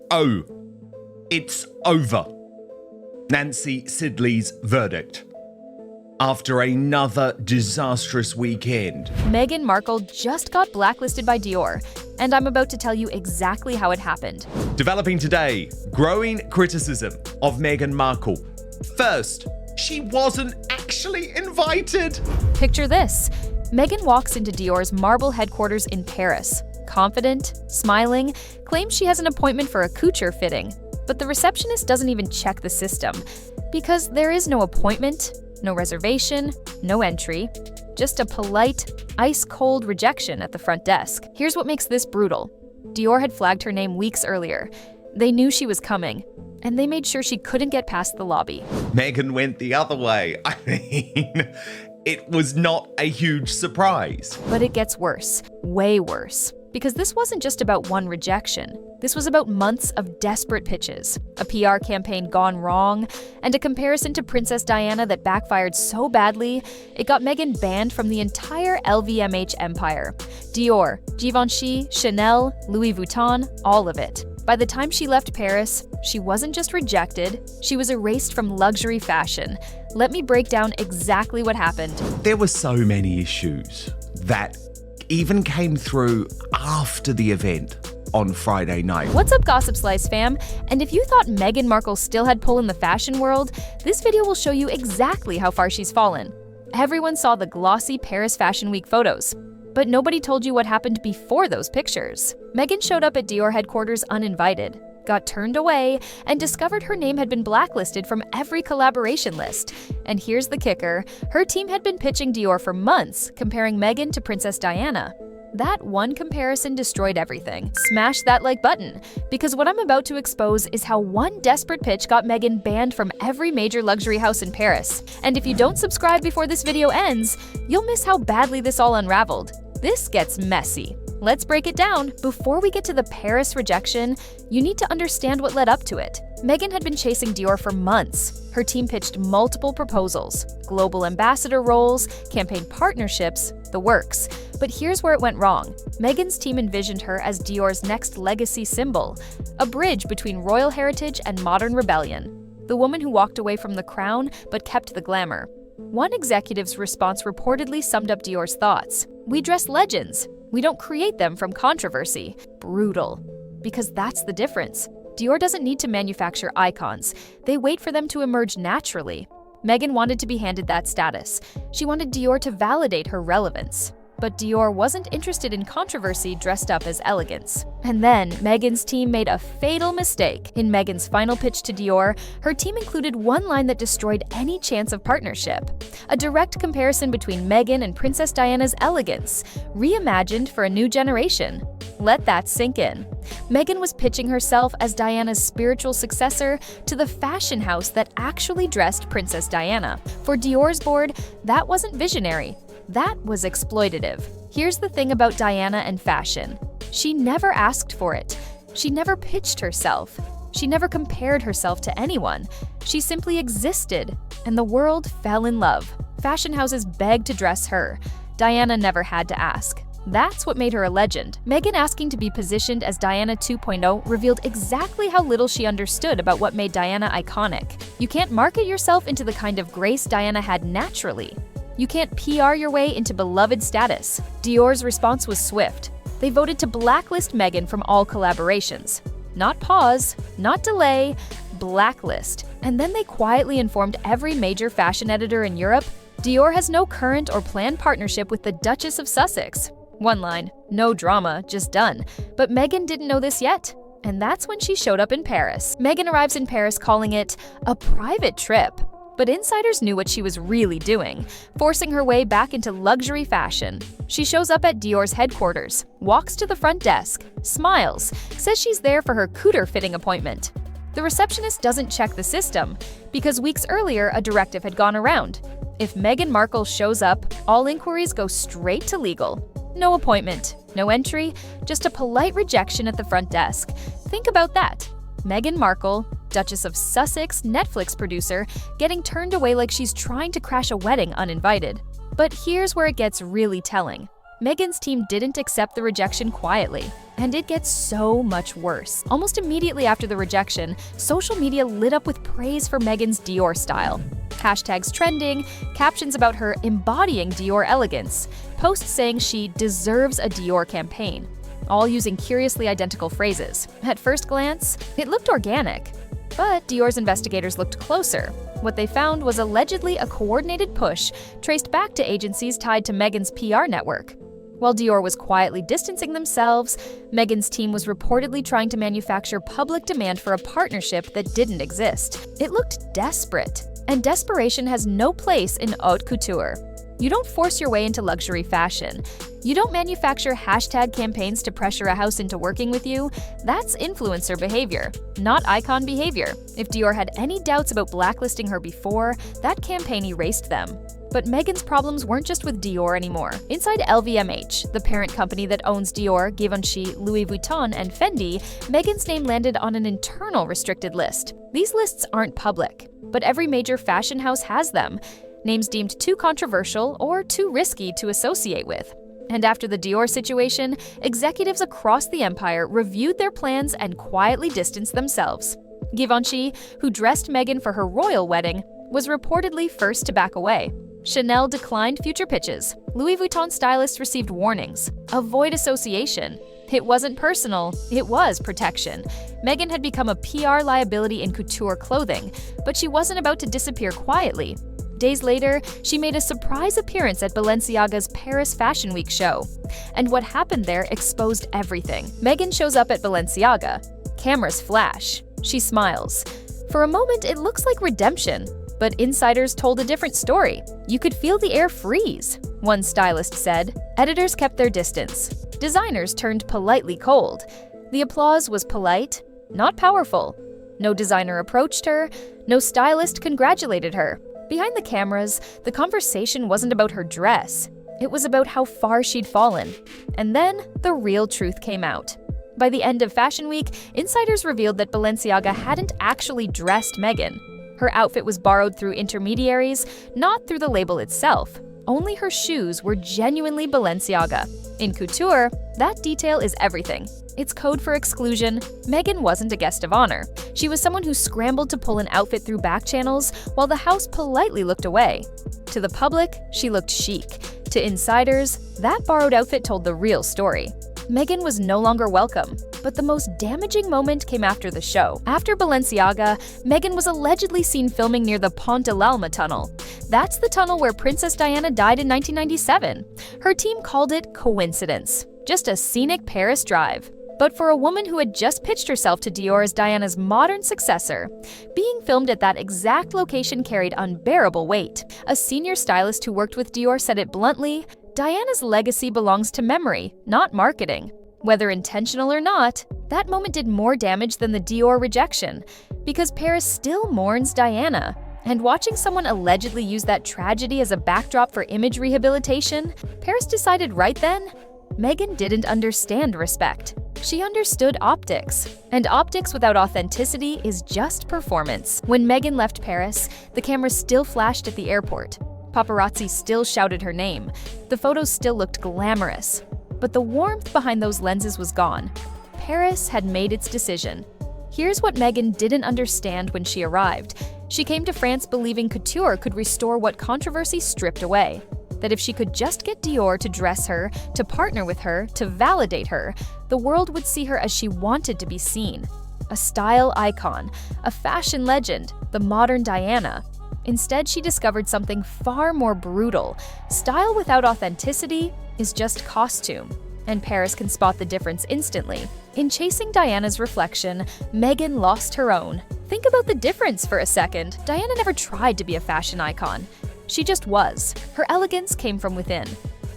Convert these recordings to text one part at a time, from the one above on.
Oh, it's over. Nancy Sidley's verdict. After another disastrous weekend. Meghan Markle just got blacklisted by Dior, and I'm about to tell you exactly how it happened. Developing today, growing criticism of Meghan Markle. First, she wasn't actually invited. Picture this. Meghan walks into Dior's marble headquarters in Paris. Confident, smiling, claims she has an appointment for a couture fitting. But the receptionist doesn't even check the system, because there is no appointment, no reservation, no entry, just a polite, ice-cold rejection at the front desk. Here's what makes this brutal. Dior had flagged her name weeks earlier. They knew she was coming, and they made sure she couldn't get past the lobby. Meghan went the other way. I mean, it was not a huge surprise. But it gets worse, way worse. Because this wasn't just about one rejection. This was about months of desperate pitches, a PR campaign gone wrong, and a comparison to Princess Diana that backfired so badly, it got Meghan banned from the entire LVMH empire. Dior, Givenchy, Chanel, Louis Vuitton, all of it. By the time she left Paris, she wasn't just rejected, she was erased from luxury fashion. Let me break down exactly what happened. There were so many issues that even came through after the event on Friday night. What's up, GossipSlice fam? And if you thought Meghan Markle still had pull in the fashion world, this video will show you exactly how far she's fallen. Everyone saw the glossy Paris Fashion Week photos, but nobody told you what happened before those pictures. Meghan showed up at Dior headquarters uninvited, got turned away, and discovered her name had been blacklisted from every collaboration list. And here's the kicker, her team had been pitching Dior for months, comparing Meghan to Princess Diana. That one comparison destroyed everything. Smash that like button, because what I'm about to expose is how one desperate pitch got Meghan banned from every major luxury house in Paris. And if you don't subscribe before this video ends, you'll miss how badly this all unraveled. This gets messy. Let's break it down. Before we get to the Paris rejection, you need to understand what led up to it. Meghan had been chasing Dior for months. Her team pitched multiple proposals, global ambassador roles, campaign partnerships, the works. But here's where it went wrong. Meghan's team envisioned her as Dior's next legacy symbol, a bridge between royal heritage and modern rebellion. The woman who walked away from the crown but kept the glamour. One executive's response reportedly summed up Dior's thoughts. "We dress legends. We don't create them from controversy." Brutal. Because that's the difference. Dior doesn't need to manufacture icons. They wait for them to emerge naturally. Meghan wanted to be handed that status. She wanted Dior to validate her relevance. But Dior wasn't interested in controversy dressed up as elegance. And then, Meghan's team made a fatal mistake. In Meghan's final pitch to Dior, her team included one line that destroyed any chance of partnership. A direct comparison between Meghan and Princess Diana's elegance, reimagined for a new generation. Let that sink in. Meghan was pitching herself as Diana's spiritual successor to the fashion house that actually dressed Princess Diana. For Dior's board, that wasn't visionary. That was exploitative. Here's the thing about Diana and fashion. She never asked for it. She never pitched herself. She never compared herself to anyone. She simply existed, and the world fell in love. Fashion houses begged to dress her. Diana never had to ask. That's what made her a legend. Meghan asking to be positioned as Diana 2.0 revealed exactly how little she understood about what made Diana iconic. You can't market yourself into the kind of grace Diana had naturally. You can't PR your way into beloved status. Dior's response was swift. They voted to blacklist Meghan from all collaborations. Not pause, not delay, blacklist. And then they quietly informed every major fashion editor in Europe, Dior has no current or planned partnership with the Duchess of Sussex. One line, no drama, just done. But Meghan didn't know this yet. And that's when she showed up in Paris. Meghan arrives in Paris calling it a private trip. But insiders knew what she was really doing, forcing her way back into luxury fashion. She shows up at Dior's headquarters, walks to the front desk, smiles, says she's there for her couture fitting appointment. The receptionist doesn't check the system, because weeks earlier a directive had gone around. If Meghan Markle shows up, all inquiries go straight to legal. No appointment, no entry, just a polite rejection at the front desk. Think about that. Meghan Markle, Duchess of Sussex, Netflix producer, getting turned away like she's trying to crash a wedding uninvited. But here's where it gets really telling. Meghan's team didn't accept the rejection quietly. And it gets so much worse. Almost immediately after the rejection, social media lit up with praise for Meghan's Dior style. Hashtags trending, captions about her embodying Dior elegance, posts saying she deserves a Dior campaign, all using curiously identical phrases. At first glance, it looked organic. But Dior's investigators looked closer. What they found was allegedly a coordinated push traced back to agencies tied to Meghan's PR network. While Dior was quietly distancing themselves, Meghan's team was reportedly trying to manufacture public demand for a partnership that didn't exist. It looked desperate, and desperation has no place in haute couture. You don't force your way into luxury fashion. You don't manufacture hashtag campaigns to pressure a house into working with you. That's influencer behavior, not icon behavior. If Dior had any doubts about blacklisting her before, that campaign erased them. But Meghan's problems weren't just with Dior anymore. Inside LVMH, the parent company that owns Dior, Givenchy, Louis Vuitton, and Fendi, Meghan's name landed on an internal restricted list. These lists aren't public, but every major fashion house has them. Names deemed too controversial or too risky to associate with. And after the Dior situation, executives across the empire reviewed their plans and quietly distanced themselves. Givenchy, who dressed Meghan for her royal wedding, was reportedly first to back away. Chanel declined future pitches. Louis Vuitton stylists received warnings. Avoid association. It wasn't personal, it was protection. Meghan had become a PR liability in couture clothing, but she wasn't about to disappear quietly. Days later, she made a surprise appearance at Balenciaga's Paris Fashion Week show. And what happened there exposed everything. Meghan shows up at Balenciaga. Cameras flash. She smiles. For a moment, it looks like redemption. But insiders told a different story. You could feel the air freeze, one stylist said. Editors kept their distance. Designers turned politely cold. The applause was polite, not powerful. No designer approached her. No stylist congratulated her. Behind the cameras, the conversation wasn't about her dress. It was about how far she'd fallen. And then the real truth came out. By the end of Fashion Week, insiders revealed that Balenciaga hadn't actually dressed Meghan. Her outfit was borrowed through intermediaries, not through the label itself. Only her shoes were genuinely Balenciaga. In couture, that detail is everything. It's code for exclusion. Meghan wasn't a guest of honor. She was someone who scrambled to pull an outfit through back channels while the house politely looked away. To the public, she looked chic. To insiders, that borrowed outfit told the real story. Meghan was no longer welcome. But the most damaging moment came after the show. After Balenciaga, Meghan was allegedly seen filming near the Pont de l'Alma tunnel. That's the tunnel where Princess Diana died in 1997. Her team called it coincidence, just a scenic Paris drive. But for a woman who had just pitched herself to Dior as Diana's modern successor, being filmed at that exact location carried unbearable weight. A senior stylist who worked with Dior said it bluntly, Diana's legacy belongs to memory, not marketing. Whether intentional or not, that moment did more damage than the Dior rejection, because Paris still mourns Diana. And watching someone allegedly use that tragedy as a backdrop for image rehabilitation, Paris decided right then, Meghan didn't understand respect. She understood optics. And optics without authenticity is just performance. When Meghan left Paris, the cameras still flashed at the airport. Paparazzi still shouted her name. The photos still looked glamorous. But the warmth behind those lenses was gone. Paris had made its decision. Here's what Meghan didn't understand when she arrived. She came to France believing couture could restore what controversy stripped away. That if she could just get Dior to dress her, to partner with her, to validate her, the world would see her as she wanted to be seen. A style icon, a fashion legend, the modern Diana. Instead, she discovered something far more brutal. Style without authenticity is just costume. And Paris can spot the difference instantly. In chasing Diana's reflection, Meghan lost her own. Think about the difference for a second. Diana never tried to be a fashion icon. She just was. Her elegance came from within,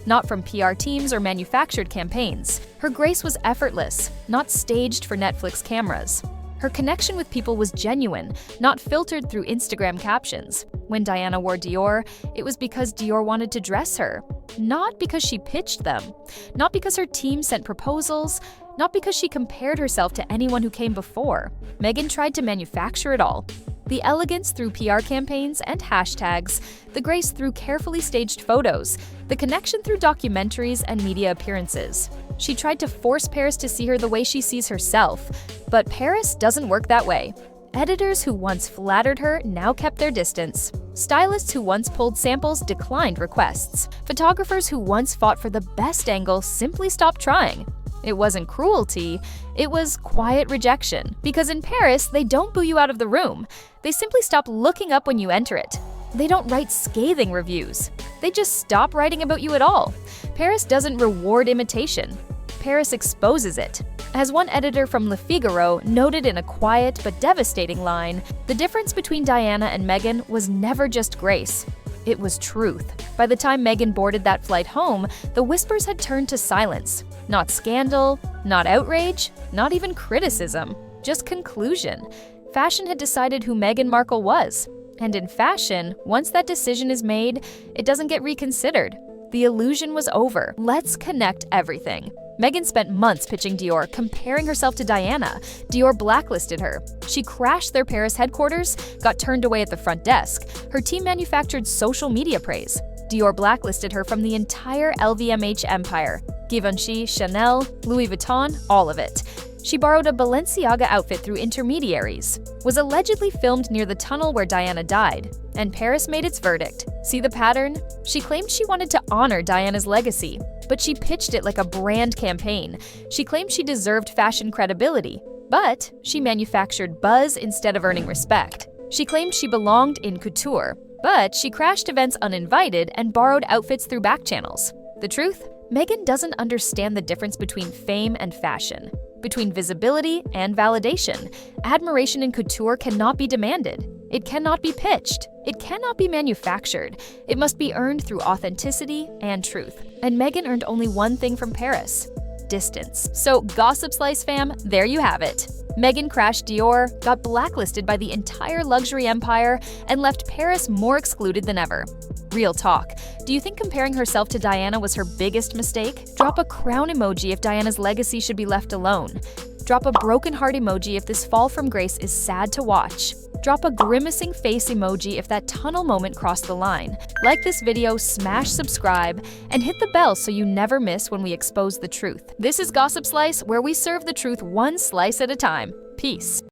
not from PR teams or manufactured campaigns. Her grace was effortless, not staged for Netflix cameras. Her connection with people was genuine, not filtered through Instagram captions. When Diana wore Dior, it was because Dior wanted to dress her, not because she pitched them, not because her team sent proposals, not because she compared herself to anyone who came before. Meghan tried to manufacture it all. The elegance through PR campaigns and hashtags, the grace through carefully staged photos, the connection through documentaries and media appearances. She tried to force Paris to see her the way she sees herself. But Paris doesn't work that way. Editors who once flattered her now kept their distance. Stylists who once pulled samples declined requests. Photographers who once fought for the best angle simply stopped trying. It wasn't cruelty, it was quiet rejection. Because in Paris, they don't boo you out of the room. They simply stop looking up when you enter it. They don't write scathing reviews. They just stop writing about you at all. Paris doesn't reward imitation. Paris exposes it. As one editor from Le Figaro noted in a quiet but devastating line, the difference between Diana and Meghan was never just grace. It was truth. By the time Meghan boarded that flight home, the whispers had turned to silence. Not scandal, not outrage, not even criticism, just conclusion. Fashion had decided who Meghan Markle was. And in fashion, once that decision is made, it doesn't get reconsidered. The illusion was over. Let's connect everything. Meghan spent months pitching Dior, comparing herself to Diana. Dior blacklisted her. She crashed their Paris headquarters, got turned away at the front desk. Her team manufactured social media praise. Dior blacklisted her from the entire LVMH empire. Givenchy, Chanel, Louis Vuitton, all of it. She borrowed a Balenciaga outfit through intermediaries, was allegedly filmed near the tunnel where Diana died, and Paris made its verdict. See the pattern? She claimed she wanted to honor Diana's legacy, but she pitched it like a brand campaign. She claimed she deserved fashion credibility, but she manufactured buzz instead of earning respect. She claimed she belonged in couture, but she crashed events uninvited and borrowed outfits through back channels. The truth? Meghan doesn't understand the difference between fame and fashion, between visibility and validation. Admiration in couture cannot be demanded. It cannot be pitched. It cannot be manufactured. It must be earned through authenticity and truth. And Meghan earned only one thing from Paris: distance. So, GossipSlice fam, there you have it. Meghan crashed Dior, got blacklisted by the entire luxury empire, and left Paris more excluded than ever. Real talk. Do you think comparing herself to Diana was her biggest mistake? Drop a crown emoji if Diana's legacy should be left alone. Drop a broken heart emoji if this fall from grace is sad to watch. Drop a grimacing face emoji if that tunnel moment crossed the line. Like this video, smash subscribe, and hit the bell so you never miss when we expose the truth. This is GossipSlice, where we serve the truth one slice at a time. Peace.